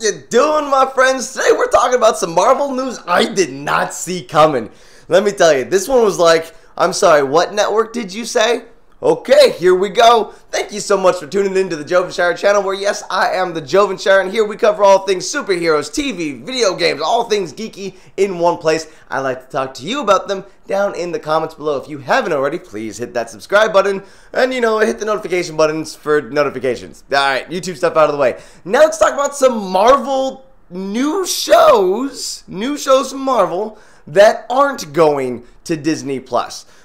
you doing, my friends? Today we're talking about some Marvel news I did not see coming. Let me tell you, this one was like, I'm sorry, what network did you say? Okay, here we go. Thank you so much for tuning in to the Jovenshire channel, where yes, I am the Jovenshire, and here we cover all things superheroes, TV, video games, all things geeky in one place. I like to talk to you about them down in the comments below. If you haven't already, please hit that subscribe button and, hit the notification buttons for notifications. Alright, YouTube stuff out of the way. Now let's talk about some Marvel new shows from Marvel that aren't going to Disney+.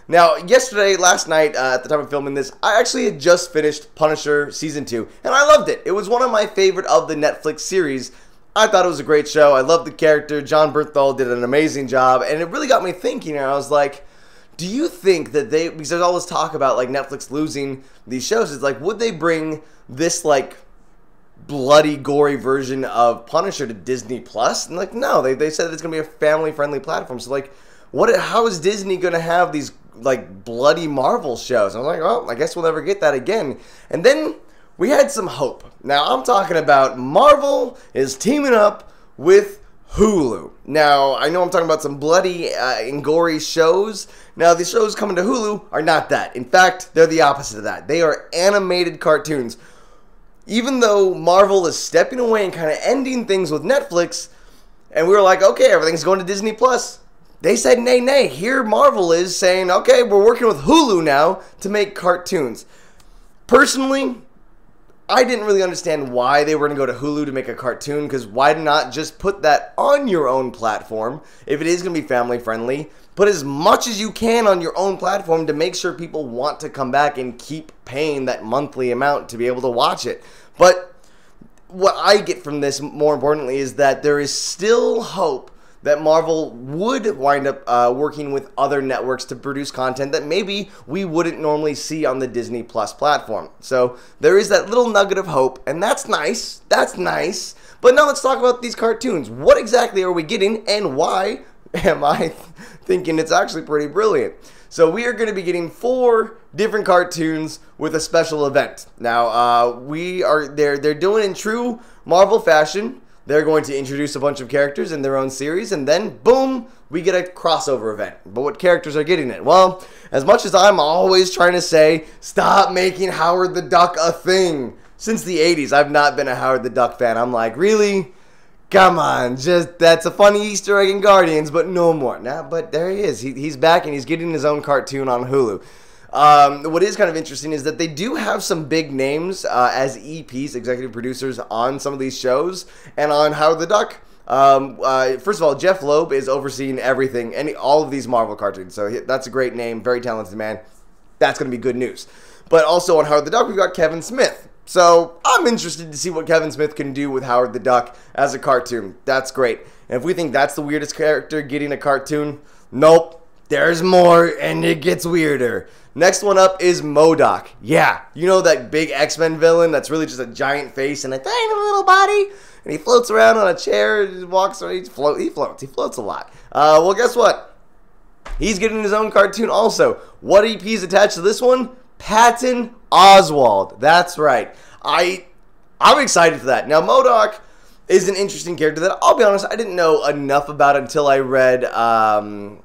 Now, last night, at the time of filming this, I actually had just finished Punisher Season 2, and I loved it. It was one of my favorite of the Netflix series. I thought it was a great show. I loved the character. Jon Bernthal did an amazing job, and it really got me thinking, and I was like, do you think that because there's all this talk about, like, Netflix losing these shows, it's like, would they bring this, like, bloody, gory version of Punisher to Disney+? And, like, no, they said it's going to be a family-friendly platform, so, like, how is Disney going to have these, like, bloody Marvel shows? And I'm like, well, I guess we'll never get that again. And then we had some hope. Now, I'm talking about Marvel is teaming up with Hulu. Now, I know I'm talking about some bloody and gory shows. Now, the shows coming to Hulu are not that. In fact, they're the opposite of that. They are animated cartoons. Even though Marvel is stepping away and kind of ending things with Netflix, and we were like, okay, everything's going to Disney+. They said nay. Here Marvel is saying, okay, we're working with Hulu now to make cartoons. Personally, I didn't really understand why they were going to go to Hulu to make a cartoon, because why not just put that on your own platform? If it is going to be family friendly, put as much as you can on your own platform to make sure people want to come back and keep paying that monthly amount to be able to watch it. But what I get from this, more importantly, is that there is still hope that Marvel would wind up working with other networks to produce content that maybe we wouldn't normally see on the Disney Plus platform. So there is that little nugget of hope, and that's nice. That's nice. But now let's talk about these cartoons. What exactly are we getting, and why am I thinking it's actually pretty brilliant? So we are going to be getting 4 different cartoons with a special event. Now they're doing in true Marvel fashion. They're going to introduce a bunch of characters in their own series, and then, boom, we get a crossover event. But what characters are getting it? Well, as much as I'm always trying to say, stop making Howard the Duck a thing. Since the 80s, I've not been a Howard the Duck fan. I'm like, really? Come on, that's a funny Easter egg in Guardians, but no more. Nah, but there he is. He's back, and he's getting his own cartoon on Hulu. What is kind of interesting is that they do have some big names as EPs, executive producers, on some of these shows. And on Howard the Duck, first of all, Jeff Loeb is overseeing everything, all of these Marvel cartoons. So that's a great name, very talented man. That's going to be good news. But also on Howard the Duck, we've got Kevin Smith. So I'm interested to see what Kevin Smith can do with Howard the Duck as a cartoon. That's great. And if we think that's the weirdest character getting a cartoon, nope. There's more, and it gets weirder. Next one up is M.O.D.O.K. Yeah, you know that big X-Men villain that's really just a giant face and a tiny little body? And he floats around on a chair, he walks around, he floats a lot. Well, guess what? He's getting his own cartoon also. What EP's attached to this one? Patton Oswalt. That's right. I'm excited for that. Now, M.O.D.O.K. is an interesting character that, I'll be honest, I didn't know enough about until I read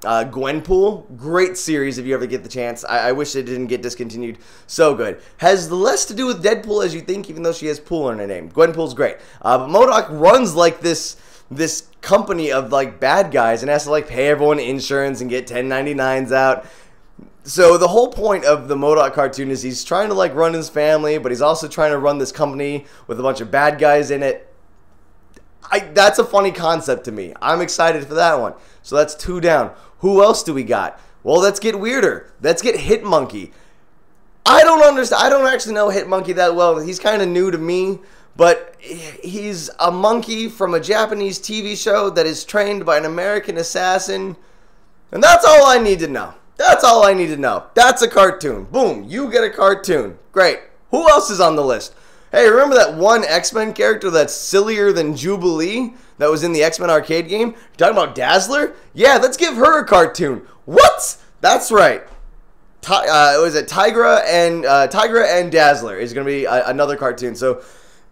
Gwenpool. Great series if you ever get the chance. I wish it didn't get discontinued. So good. Has less to do with Deadpool as you think, even though she has Pool in her name. Gwenpool's great. But M.O.D.O.K. runs like this company of like bad guys and has to like pay everyone insurance and get 1099s out. So the whole point of the M.O.D.O.K. cartoon is he's trying to like run his family, but he's also trying to run this company with a bunch of bad guys in it. That's a funny concept to me. I'm excited for that one. So that's 2 down. Who else do we got? Well, let's get weirder. Let's get Hitmonkey. I don't understand. I don't actually know Hitmonkey that well. He's kind of new to me, but he's a monkey from a Japanese TV show that is trained by an American assassin. And that's all I need to know. That's all I need to know. That's a cartoon. Boom. You get a cartoon. Great. Who else is on the list? Hey, remember that one X-Men character that's sillier than Jubilee that was in the X-Men arcade game? You're talking about Dazzler? Yeah, let's give her a cartoon. What? That's right. Was it Tigra and Dazzler is going to be another cartoon. So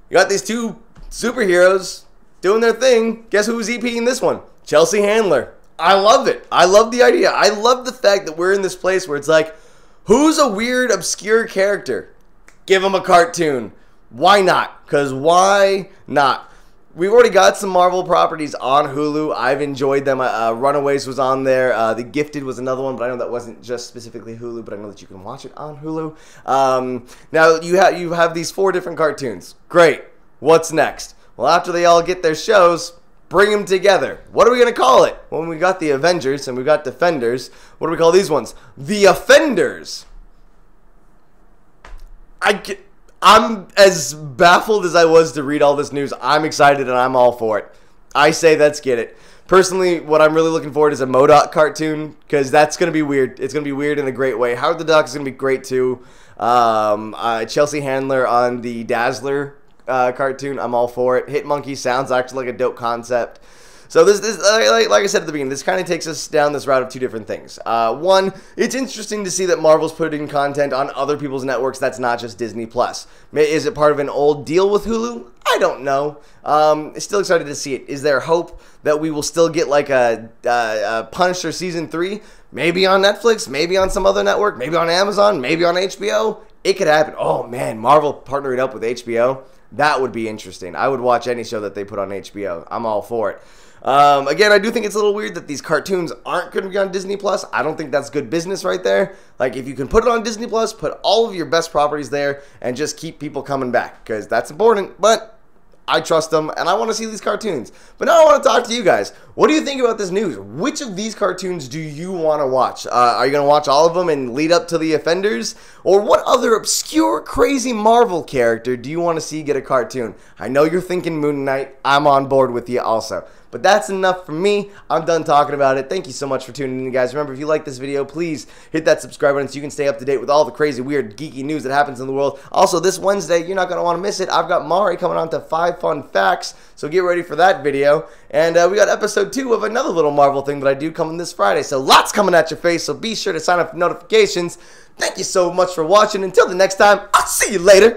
you got these 2 superheroes doing their thing. Guess who's EPing this one? Chelsea Handler. I love it. I love the idea. I love the fact that we're in this place where it's like, who's a weird, obscure character? Give them a cartoon. Why not? Because why not? We've already got some Marvel properties on Hulu. I've enjoyed them. Runaways was on there. The Gifted was another one, but I know that wasn't just specifically Hulu, but I know that you can watch it on Hulu. Now, you have these 4 different cartoons. Great. What's next? Well, after they all get their shows, bring them together. What are we going to call it? Well, we got the Avengers and we got Defenders. What do we call these ones? The Offenders. I'm as baffled as I was to read all this news. I'm excited and I'm all for it. I say let's get it. Personally, what I'm really looking forward to is a M.O.D.O.K cartoon, because that's going to be weird. It's going to be weird in a great way. Howard the Duck is going to be great too. Chelsea Handler on the Dazzler cartoon, I'm all for it. Hit Monkey sounds actually like a dope concept. So this like I said at the beginning, this kind of takes us down this route of 2 different things. One, it's interesting to see that Marvel's putting content on other people's networks that's not just Disney+. Is it part of an old deal with Hulu? I don't know. Still excited to see it. Is there hope that we will still get like a Punisher Season 3? Maybe on Netflix, maybe on some other network, maybe on Amazon, maybe on HBO? It could happen. Oh man, Marvel partnering up with HBO? That would be interesting. I would watch any show that they put on HBO. I'm all for it. Again, I do think it's a little weird that these cartoons aren't going to be on Disney+. I don't think that's good business right there. Like, if you can put it on Disney+, put all of your best properties there and just keep people coming back, because that's important. But I trust them, and I want to see these cartoons. But now I want to talk to you guys. What do you think about this news? Which of these cartoons do you want to watch? Are you going to watch all of them and lead up to the Offenders? Or what other obscure, crazy Marvel character do you want to see get a cartoon? I know you're thinking Moon Knight. I'm on board with you also. But that's enough for me. I'm done talking about it. Thank you so much for tuning in, guys. Remember, if you like this video, please hit that subscribe button so you can stay up to date with all the crazy, weird, geeky news that happens in the world. Also, this Wednesday, you're not going to want to miss it. I've got Mari coming on to 5 fun facts, so get ready for that video. And we got episode 2 of another little Marvel thing that I do coming this Friday. So lots coming at your face, so be sure to sign up for notifications. Thank you so much for watching. Until the next time, I'll see you later.